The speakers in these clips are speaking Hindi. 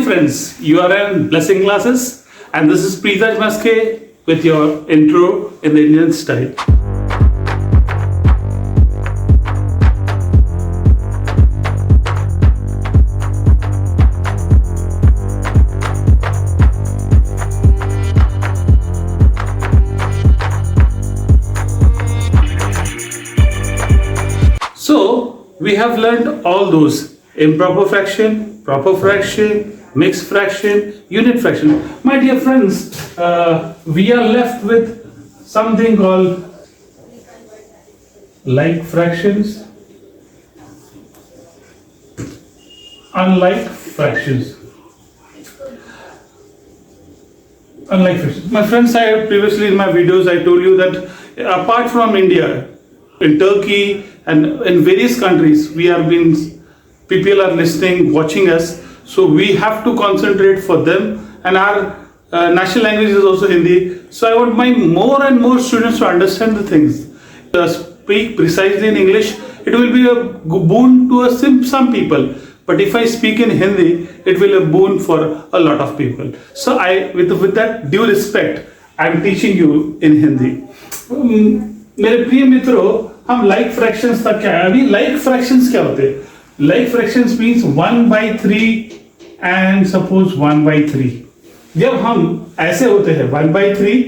morning, friends. You are in Blessing Classes, and this is Preetaj Maske with your intro in the Indian style. So, we have learned all those improper fraction, proper fraction, mixed fraction, unit fraction. My dear friends, we are left with something called like fractions, unlike fractions. Unlike fractions. My friends, I previously in my videos I told you that apart from India, in Turkey and in various countries, people are listening, watching us. So we have to concentrate for them, and our national language is also Hindi. So I want my more and more students to understand the things. Speak precisely in English, it will be a boon to some people. But if I speak in Hindi, it will be a boon for a lot of people. So with that due respect, I am teaching you in Hindi. मेरे प्रिय मित्रों, हम लाइक फ्रैक्शंस तक क्या है? अभी लाइक फ्रैक्शंस क्या होते हैं? Like fractions means 1/3 and suppose 1/3. जब हम ऐसे होते हैं 1/3,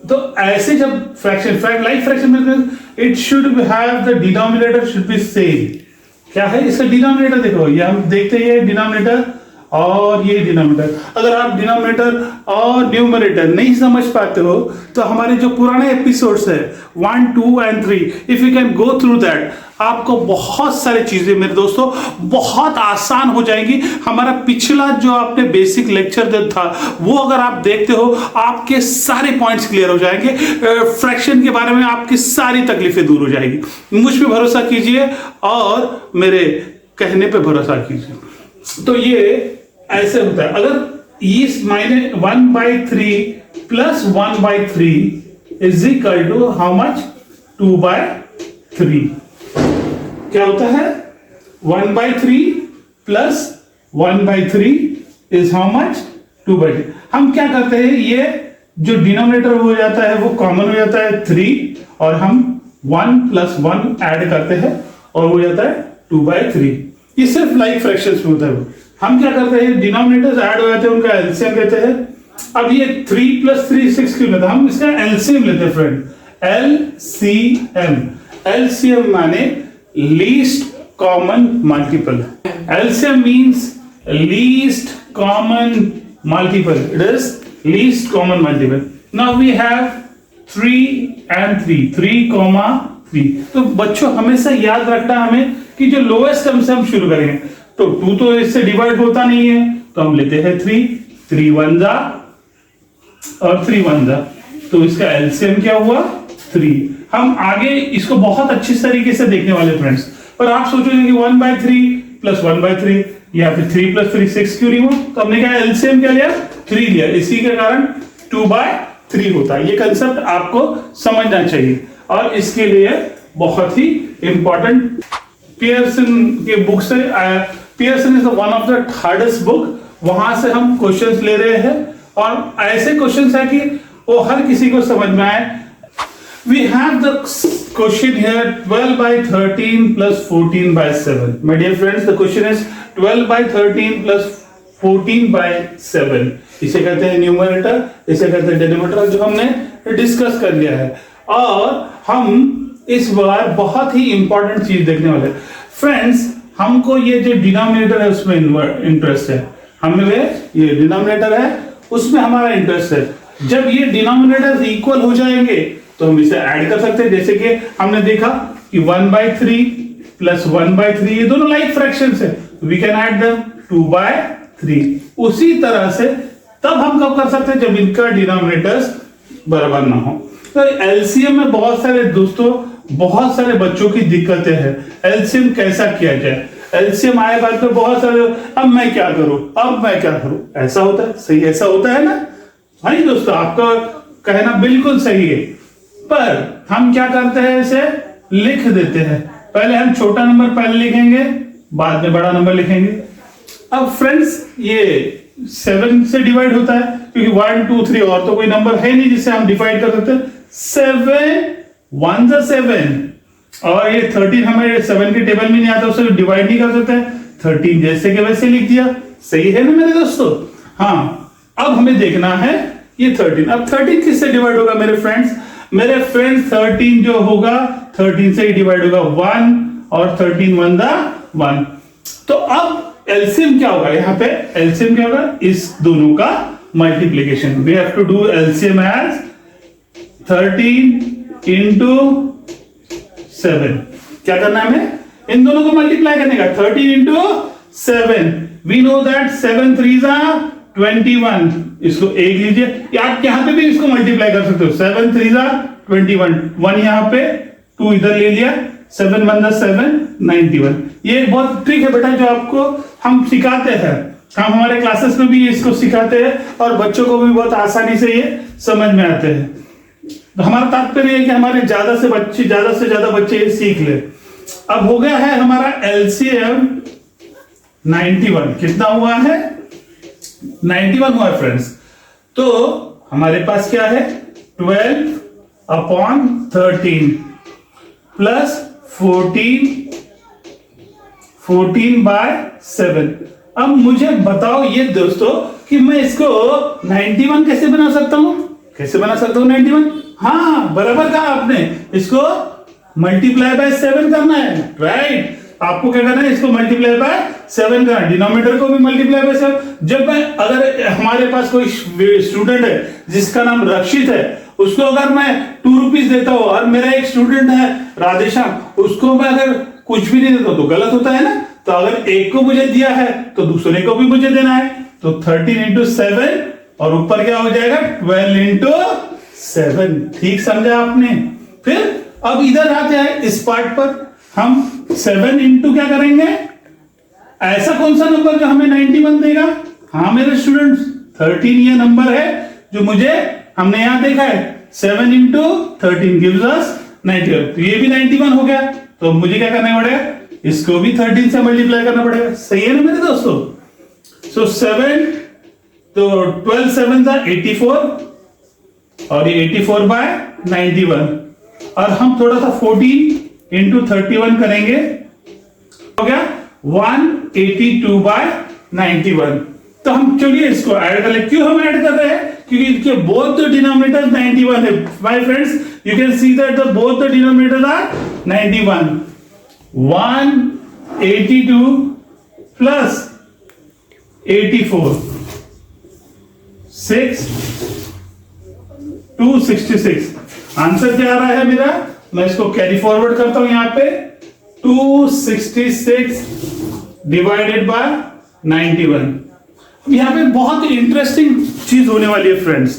तो ऐसे जब फ्रैक्शन लाइक फ्रैक्शन में it should have the denominator should be same. क्या है इसका डिनोमिनेटर? देखो ये हम देखते हैं डिनोमिनेटर और ये डिनोमिनेटर. अगर आप डिनोमिनेटर और न्यूमरेटर नहीं समझ पाते हो तो हमारे जो पुराने एपिसोड्स है 1, 2 and 3, if you can go through that, आपको बहुत सारी चीजें मेरे दोस्तों बहुत आसान हो जाएगी. हमारा पिछला जो आपने बेसिक लेक्चर था वो अगर आप देखते हो, आपके सारे पॉइंट्स क्लियर हो जाएंगे. फ्रैक्शन के बारे में आपकी सारी तकलीफें दूर हो जाएगी. मुझ पे भरोसा कीजिए और मेरे कहने पे भरोसा कीजिए. तो ये ऐसे होता है. अगर इस minus 1/3 plus 1/3 is equal to how much? 2/3. क्या होता है? 1/3 प्लस 1/3 इज हाउ मच? 2/3. हम क्या करते हैं, ये जो डिनोमिनेटर हो जाता है वो कॉमन हो जाता है 3, और हम 1 + 1 ऐड करते हैं और हो जाता है 2/3. ये सिर्फ लाइक फ्रैक्शंस में होता है. हम क्या करते हैं, डिनोमिनेटर्स ऐड हो जाते हैं, उनका एलसीएम लेते हैं. अब ये 3 + 3 6 क्यों लेते हैं? हम इसका एलसीएम लेते हैं फ्रेंड. एलसीएम. एलसीएम माने least common multiple. LCM means least common multiple. It is least common multiple. Now we have 3 and 3, 3, 3. तो बच्चों हमेशा याद रखना हमें कि जो लोएस्ट टर्म से हम शुरू करेंगे. तो 2 तो इससे डिवाइड होता नहीं है, तो हम लेते हैं 3 1 जा और 3 1 जा. तो इसका एलसीएम क्या हुआ? 3. हम आगे इसको बहुत अच्छी तरीके से देखने वाले फ्रेंड्स. पर आप सोचोगे कि 1/3 प्लस 1/3 या फिर 3 + 3 6 क्यों नहीं हुआ? तो हमने क्या एलसीएम क्या लिया? 3 लिया. इसी के कारण 2/3 होता है. ये कंसेप्ट आपको समझना चाहिए और इसके लिए बहुत ही इंपॉर्टेंट पियर्सन के बुक से, Pearson is one of the hardest book, वहां से हम क्वेश्चंस ले रहे हैं और ऐसे क्वेश्चंस है कि वो हर किसी को समझ में आए. We have the question here 12/13 + 14/7. My dear friends, the question is 12/13 + 14/7. इसे कहते हैं न्यूमरेटर, इसे कहते हैं डिनोमिनेटर, जो हमने डिस्कस कर लिया है. और हम इस बार बहुत ही इंपॉर्टेंट चीज देखने वाले फ्रेंड्स. हमको ये जो डिनोमिनेटर है उसमें इंटरेस्ट है. हमें ये डिनोमिनेटर है उसमें हमारा इंटरेस्ट है. जब ये डिनोमिनेटर इक्वल हो जाएंगे तो हम इसे ऐड कर सकते हैं. जैसे कि हमने देखा कि 1/3 + 1/3 ये दोनों लाइक फ्रैक्शंस है, वी कैन ऐड देम 2/3. उसी तरह से तब हम कब कर सकते हैं? जब इनका डिनोमिनेटर्स बराबर ना हो. तो एलसीएम में बहुत सारे दोस्तों, बहुत सारे बच्चों की दिक्कतें हैं. एलसीएम कैसा किया जाए? एलसीएम आए बात में बहुत सारे, अब मैं क्या करूं, ऐसा होता है. सही ऐसा होता है ना? हाँ दोस्तों, आपका कहना बिल्कुल सही है. पर हम क्या करते हैं, इसे लिख देते हैं. पहले हम छोटा नंबर पहले लिखेंगे, बाद में बड़ा नंबर लिखेंगे. अब फ्रेंड्स ये 7 से डिवाइड होता है, क्योंकि 1 2 3 और तो कोई नंबर है नहीं जिससे हम डिवाइड कर सकते। 7 1 जा 7, और ये 13 हमें 7 के टेबल में नहीं आता, उससे डिवाइड नहीं कर सकते। 13 जैसे के वैसे लिख दिया, सही है ना मेरे दोस्तों। हाँ, अब हमें देखना है ये 13। अब 13 किससे डिवाइड होगा मेरे फ्रेंड्स? मेरे फ्रेंड्स 13 जो होगा 13 से ही डिवाइड होगा 1, और 13 1 दा 1। तो अब एलसीएम क्या होगा? यहाँ पे एलसीएम क्या होगा? इस दोनों का multiplication. We have to do LCM as 13 into 7। क्या करना है हमें? इन दोनों को मल्टीप्लाई करने का। 13 इंटू 7, वी नो दैट 7 3 जा 21। इसको 1 लीजिए, आप यहां पे भी इसको मल्टीप्लाई कर सकते हो। 7 3 जा 21, 1 यहां पे, 2 इधर ले लिया, 7 1 जा 7, 91। ये एक बहुत ट्रिक है बेटा, जो आपको हम सिखाते हैं। हम हमारे क्लासेस में भी इसको सिखाते हैं, और बच्चों को भी बहुत आसानी से ये समझ में आते हैं। तो हमारा तात्पर्य है कि हमारे ज्यादा से ज्यादा बच्चे ये सीख ले। अब हो गया है हमारा एलसीएम 91। कितना हुआ है? 91 हुआ है फ्रेंड्स। तो हमारे पास क्या है? 12/13 प्लस 14/7। अब मुझे बताओ ये दोस्तों कि मैं इसको 91 कैसे बना सकता हूं? कैसे बना सकता हूं 91? हाँ, बराबर कहा आपने, इसको मल्टीप्लाई बाय 7 करना है, राइट। आपको क्या करना है? इसको मल्टीप्लाई बाय 7 करना है, डिनोमिनेटर को भी मल्टीप्लाई बाय 7। जब मैं, अगर हमारे पास कोई स्टूडेंट है जिसका नाम रक्षित है, उसको अगर मैं 2 रुपीज देता हूं, और मेरा एक स्टूडेंट है राधेश्याम, उसको मैं अगर कुछ भी नहीं देता हूं तो गलत होता है ना। तो अगर एक को मुझे दिया है तो दूसरे को भी मुझे देना है। तो 13 इंटू 7, और ऊपर क्या हो जाएगा? 12 इंटू 7। ठीक समझा आपने? फिर अब इधर आते हैं इस पार्ट पर। हम 7 इंटू क्या करेंगे? ऐसा कौन सा नंबर जो हमें 91 देगा? हाँ मेरे स्टूडेंट्स, 13 ये नंबर है जो मुझे, हमने यहां देखा है 7 इंटू 13 गिव्स अस 91। तो ये भी 91 हो गया। तो मुझे क्या करना पड़ेगा? इसको भी 13 से मल्टीप्लाई करना पड़ेगा। सही है ना मेरे दोस्तों? सो 7, तो 12 7 जा 84, और ये 84/91, और हम थोड़ा सा 14 इंटू 31 करेंगे, हो गया 182/91। तो हम चलिए इसको ऐड कर ले। क्यों हम ऐड कर रहे हैं? क्योंकि इनके बोथ द डिनोमिनेटर्स 91 है। My friends, you can see that the both the denominators are 91। 182 plus 84, 266। Answer क्या आ रहा है मेरा? मैं इसको कैरी फॉरवर्ड करता हूं यहां पे, 266 डिवाइडेड बाय 91। यहां पे बहुत इंटरेस्टिंग चीज होने वाली है फ्रेंड्स,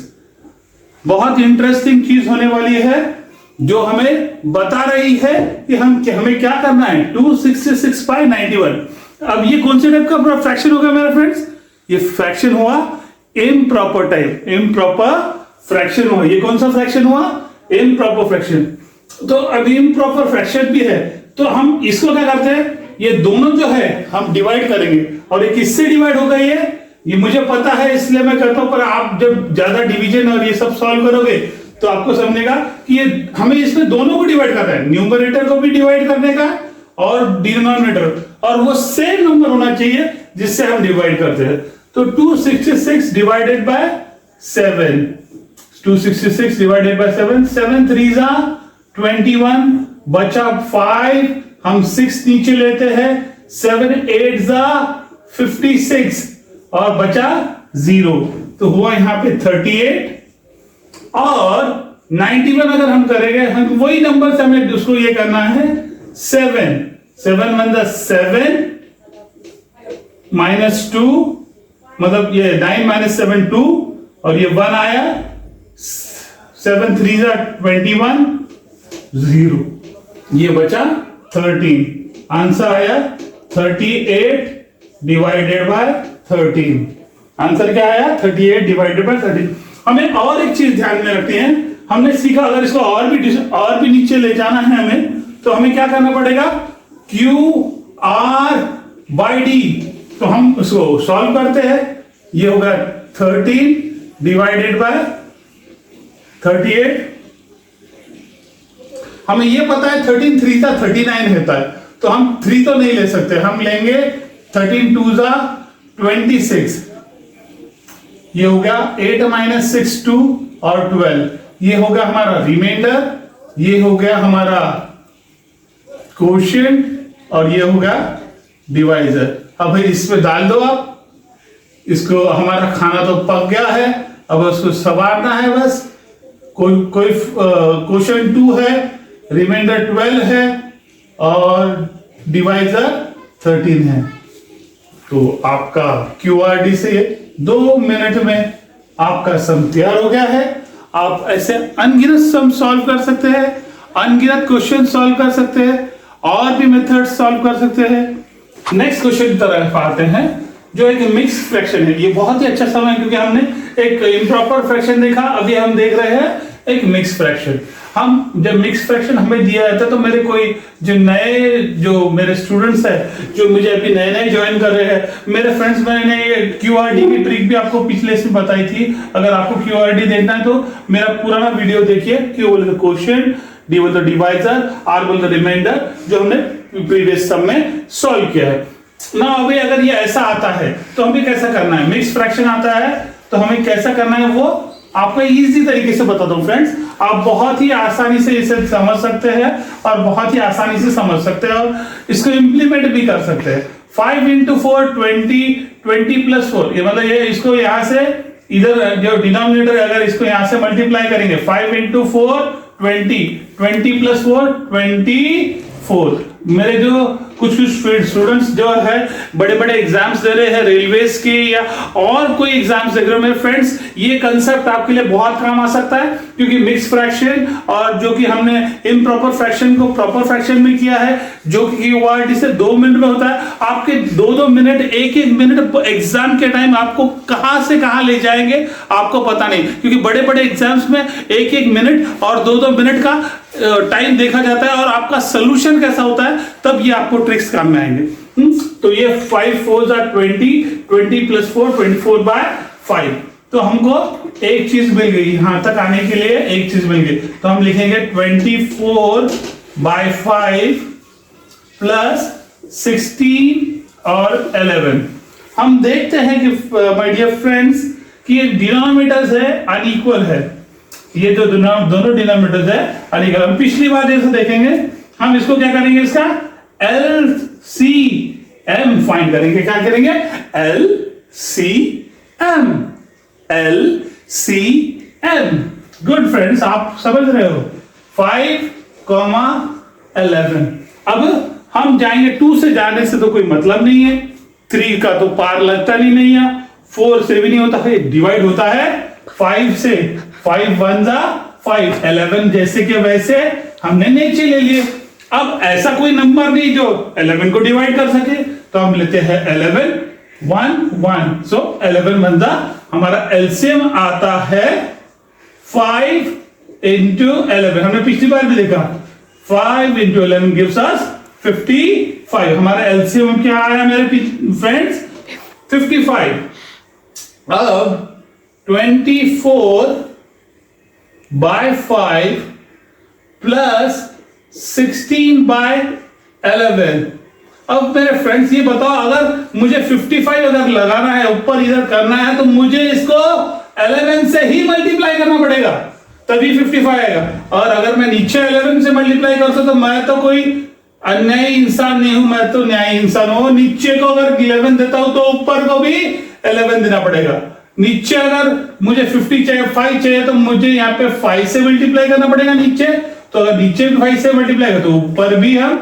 बहुत इंटरेस्टिंग चीज होने वाली है, जो हमें बता रही है कि हमें क्या करना है। 266/91। अब ये कौन से टाइप का फ्रैक्शन होगा मेरा फ्रेंड्स? ये फ्रैक्शन हुआ इम्प्रॉपर टाइप, इम्प्रॉपर फ्रैक्शन हुआ। ये कौन सा फ्रैक्शन हुआ? Improper fraction. तो अब इम्प्रॉपर फ्रैक्शन भी है, तो हम इसको क्या करते हैं? ये दोनों जो है हम डिवाइड करेंगे, और ये किससे डिवाइड होगा? ये मुझे पता है इसलिए मैं करता हूं, पर आप जब ज्यादा डिवीजन और ये सब सॉल्व करोगे तो आपको समझेगा कि ये हमें इसमें दोनों को डिवाइड करना है, न्यूमरेटर को भी डिवाइड करने का और डिनोमिनेटर, और वो सेम नंबर होना चाहिए जिससे हम डिवाइड करते हैं। तो 266 डिवाइडेड बाय 7, 266 डिवाइडेड बाय 7, 7 3 जा 21, बचा 5, हम 6 नीचे लेते हैं, 7 8 जा 56, और बचा 0, तो हुआ यहां पे 38। और 91 अगर हम करेंगे, हम वही नंबर से हमें उसको ये करना है 7 1 जा 7 -2, मतलब ये 9 - 7 2, और ये 1 आया, 7 3 जा 21, 0, ये बचा 13। आंसर आया 38 डिवाइडेड बाय 13। आंसर क्या आया? 38 डिवाइडेड बाय 13। हमें और एक चीज ध्यान में रखते हैं, हमने सीखा अगर इसको और भी नीचे ले जाना है हमें, तो हमें क्या करना पड़ेगा? QRYD, तो हम उसको सॉल्व करते हैं। ये होगा 13 डिवाइडेड बाय 38। हमें ये पता है 13 3 का 39 होता है, तो हम 3 तो नहीं ले सकते, हम लेंगे 13 2 जा 26। ये हो गया 8 माइनस 6 2 और 12। ये हो गया हमारा रिमाइंडर, ये हो गया हमारा कोशिएंट और ये हो गया डिवाइजर। अब भाई इसमें डाल दो आप इसको। हमारा खाना तो पक गया है, अब उसको संवारना है बस। कोई कोशिएंट 2 है, रिमाइंडर 12 है और डिवाइजर 13 है। तो आपका QRD से 2 मिनट में आपका सम तैयार हो गया है। आप ऐसे अनगिनत सम सॉल्व कर सकते हैं, अनगिनत क्वेश्चन सॉल्व कर सकते हैं, और भी मेथड सॉल्व कर सकते हैं। नेक्स्ट क्वेश्चन की तरफ आते हैं, जो एक मिक्स फ्रैक्शन है। ये बहुत ही अच्छा सम है, क्योंकि हमने एक इम्प्रॉपर फ्रैक्शन देखा, अभी हम देख रहे हैं एक मिक्स फ्रैक्शन। हम जब मिक्स फ्रैक्शन हमें दिया जाता है तो मेरे कोई जो नए जो मेरे स्टूडेंट्स हैं, जो मुझे अभी नए नए ज्वाइन कर रहे हैं, मेरे फ्रेंड्स, मैंने QRD की ट्रिक भी आपको पिछले इसमें बताई थी। अगर आपको QRD देखना है तो मेरा पुराना वीडियो देखिए, Q बोले तो क्वोशिएंट, D बोले तो डिवाइजर, R बोले तो रिमाइंडर, जो हमने प्रीवियस सम में सॉल्व किया है ना। अभी अगर ये ऐसा आता है तो हमें कैसा करना है, मिक्स फ्रैक्शन आता है तो हमें कैसा करना है वो आपको इजी तरीके से बताता हूं फ्रेंड्स। आप बहुत ही आसानी से इसे समझ सकते हैं और बहुत ही आसानी से समझ सकते हैं और इसको इंप्लीमेंट भी कर सकते हैं। 5 into 4 20, 20 plus 4, ये मतलब ये इसको यहां से इधर जो डिनोमिनेटर अगर इसको यहां से मल्टीप्लाई करेंगे 5 into 4 20, 20 plus 4 24। मेरे जो कुछ स्टूडेंट्स जो है बड़े बड़े एग्जाम्स दे रहे हैं रेलवेज के या और कोई एग्जाम्स देख रहे हो मेरे फ्रेंड्स, ये कंसेप्ट आपके लिए बहुत काम आ सकता है। क्योंकि मिक्स फ्रैक्शन और जो कि हमने इम्प्रॉपर फ्रैक्शन को प्रॉपर फ्रैक्शन में किया है, जो कि QRD से 2 मिनट में होता है, आपके 2-2 मिनट 1-1 मिनट एग्जाम के टाइम आपको कहां से कहां ले जाएंगे आपको पता नहीं। क्योंकि बड़े बड़े एग्जाम्स में 1-1 मिनट और 2-2 मिनट का टाइम देखा जाता है और आपका सोल्यूशन कैसा होता है तब ये आपको ट्रिक्स काम में आएंगे। तो ये 5 4 are 20, 20 plus 4 24 by 5। तो हमको एक चीज मिल गई, यहां तक आने के लिए एक चीज मिल गई, तो हम लिखेंगे 24 by 5 प्लस 16 और 11। हम देखते हैं कि माय डियर फ्रेंड्स कि ये डिनोमिनेटर्स है अनइक्वल है, ये जो दोनों डिनोमिनेटर्स है अनइक्वल। हम पिछली बार जैसे देखेंगे, हम इसको क्या करेंगे, इसका LCM फाइंड करेंगे। क्या करेंगे, LCM। गुड फ्रेंड्स, आप समझ रहे हो। 5, 11। अब हम जाएंगे 2 से, जाने से तो कोई मतलब नहीं है, 3 का तो पार लगता नहीं है, 4 से भी नहीं होता है, डिवाइड होता है 5 से। 5 1 जा 5, 11 जैसे के वैसे हमने नीचे ले लिए। अब ऐसा कोई नंबर नहीं जो 11 को डिवाइड कर सके, तो हम लेते हैं 11 1 1। सो 11 1 जा हमारा एलसीएम आता है 5 into 11। हमने पिछली बार भी देखा 5 into 11 gives us 55। हमारा एलसीएम क्या आया मेरे फ्रेंड्स, 55। अब 24 by 5 प्लस 16 by 11। अब मेरे फ्रेंड्स ये बताओ, अगर मुझे 55 अगर लगाना है, ऊपर इधर करना है, तो मुझे इसको 11 से ही मल्टीप्लाई करना पड़ेगा, तभी 55 आएगा। और अगर मैं नीचे 11 से मल्टीप्लाई करता तो मैं तो कोई अन्यायी इंसान नहीं हूं, मैं तो न्यायी इंसान हूं। नीचे को अगर 11 देता हूं तो ऊपर को भी 11 देना पड़ेगा। नीचे अगर मुझे 50 चाहिए, 5 चाहिए, तो मुझे यहाँ पे 5 से मल्टीप्लाई करना पड़ेगा नीचे। तो अगर नीचे भी 5 से मल्टीप्लाई करें तो ऊपर भी हम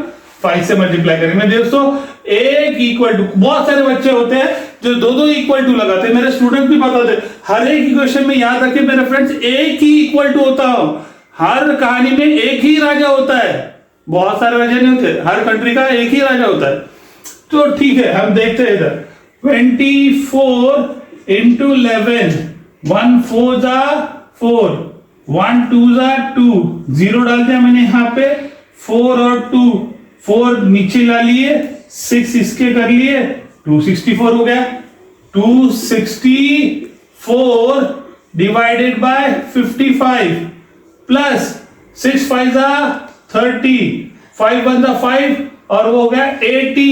5 से मल्टीप्लाई करेंगे। दोस्तों एक इक्वल टू, बहुत सारे बच्चे होते हैं जो 2-2 इक्वल टू लगाते हैं, मेरे स्टूडेंट भी बताते हैं। हर एक इक्वेशन में याद रखिए मेरे फ्रेंड्स, एक ही इक्वल टू होता हो। हर कहानी में एक ही राजा होता है, बहुत सारे राजा नहीं होते, हर कंट्री का एक ही राजा होता है। तो ठीक है, हम देखते हैं इधर 24 into 11, 1 4 जा 4, 1 2 जा 2, 0 डाल दिया मैंने यहाँ पे, 4 और 2, 4 नीचे ला लिए, 6 इसके कर लिए, 264 हो गया. 264 डिवाइडेड बाय 55 प्लस 6 5 30, 5 1 5 और वो हो गया 80,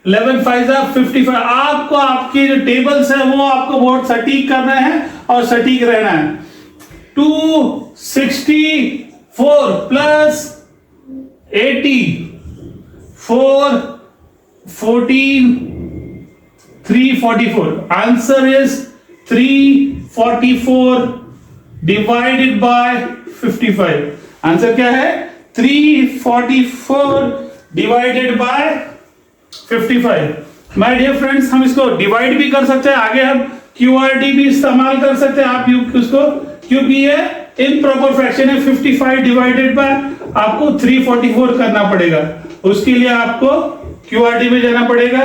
11 5 55. आपको आपके जो टेबल्स है वो आपको बहुत सटीक करना है और सटीक रहना है. 264 plus 80, 4 14, 344. Answer is 344 divided by 55. आंसर क्या है? 344 divided by 55. My dear friends, हम इसको डिवाइड भी कर सकते हैं, आगे हम QRD भी इस्तेमाल कर सकते हैं. आप उसको, क्योंकि ये इम्प्रॉपर फ्रैक्शन है, 55 डिवाइडेड बाय आपको 344 करना पड़ेगा. उसके लिए आपको QRD में जाना पड़ेगा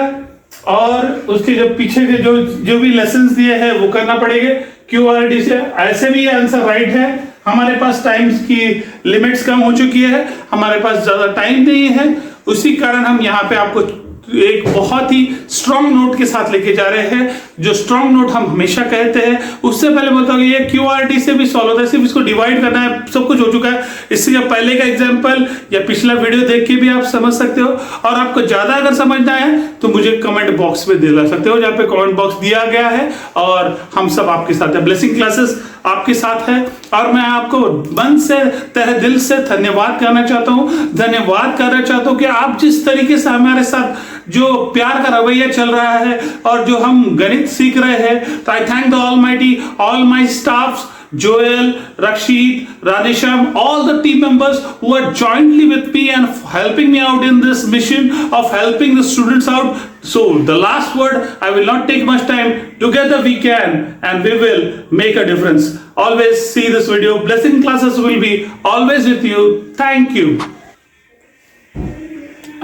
और उसके जो पीछे के जो भी लेसन्स दिए हैं वो करना पड़ेगा QRD से. ऐसे भी ये आंसर राइट है. हमारे पास टाइम्स की लिमिट्स कम हो चुकी है, हमारे पास ज्यादा टाइम नहीं है, उसी कारण हम यहाँ पे आपको एक बहुत ही स्ट्रॉन्ग नोट के साथ लेके जा रहे हैं. जो स्ट्रॉन्ग नोट हम हमेशा कहते हैं. उससे पहले बोलता हूँ ये QRD से भी सॉल्व होता है, सिर्फ इसको डिवाइड करना है, सब कुछ हो चुका है. इससे पहले का एग्जांपल या पिछला वीडियो देख के भी आप समझ सकते हो. और आपको ज्यादा अगर समझना है तो मुझे कमेंट बॉक्स में दिला सकते हो, जहाँ पे कमेंट बॉक्स दिया गया है और हम सब आपके साथ है. ब्लेसिंग क्लासेस आपके साथ है और मैं आपको मन से, तहे दिल से धन्यवाद करना चाहता हूं. धन्यवाद करना चाहता हूं कि आप जिस तरीके से हमारे साथ जो प्यार का रवैया चल रहा है और जो हम गणित सीख रहे हैं. तो आई thank the almighty, all my staffs, Joel, Rakshit, Radhesham, all the team members who are jointly with me and helping me out in this mission of helping the students out. So the last word, I will not take much time. Together we can and we will make a difference. Always see this video. Blessing classes will be always with you. Thank you.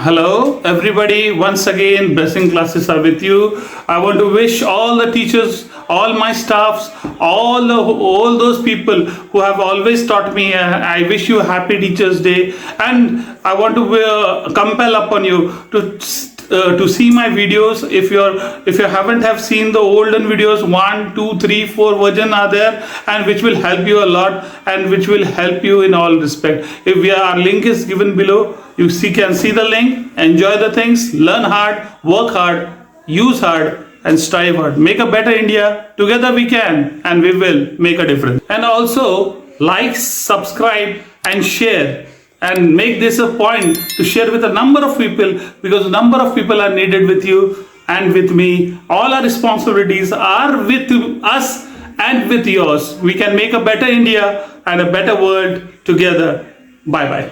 Hello everybody, once again blessing classes are with you. I want to wish all the teachers, all my staffs, all those people who have always taught me, I wish you a happy Teachers Day. And I want to compel upon you to see my videos. If you haven't have seen the olden videos, 1 2 3 4 version are there, and which will help you a lot and which will help you in all respect. Our link is given below. You can see the link, enjoy the things, learn hard, work hard, use hard and strive hard. Make a better India. Together we can and we will make a difference. And also like, subscribe and share, and make this a point to share with a number of people, because a number of people are needed with you and with me. All our responsibilities are with us and with yours. We can make a better India and a better world together. Bye bye.